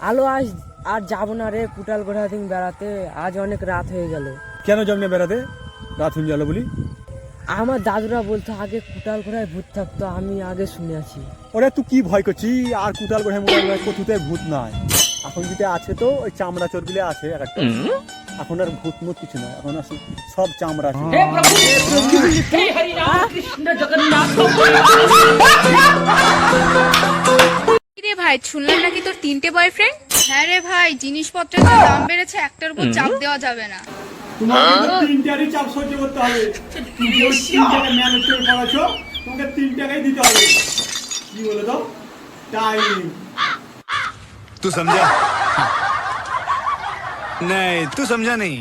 আলো আজ আর যাবো না রে কুটাল গোড়া দিন বেড়াতে, আজ অনেক রাত হয়ে গেল। কেন যাবি না বেড়াতে? রাত হয়ে গেল বলি? আমার দাদুরা বলতো আগে কুটাল ঘোড়ায় ভূত থাকতো, আমি আগে শুনে আছি। ওরে তুই কি ভয় করছিস? আর কুটাল গোড়ায় মোটাল কোথাতে ভূত নাই। এখন যেটা আছে তো ওই চামড়া চোরগুলো আছে এক একটা। এখন আর ভূত মুত কিছু নয়, এখন আর সব চামড়া আছে। রে ভাই, শুনলাম নাকি তোর 3টে বয়ফ্রেন্ড? হ্যাঁ রে ভাই, জিনিসপত্রের যা দাম বেড়েছে, একটার উপর চাপ দেওয়া যাবে না। তোমাকে তো 3টারই চাপ সহ্য করতে হবে। তুমি যে 3টাকে ম্যানেজ করে পড়াছো, তোমাকে 3টাকাই দিতে হবে। কি বলে দাও? টাইম। तू समझा? नहीं, तू समझा नहीं।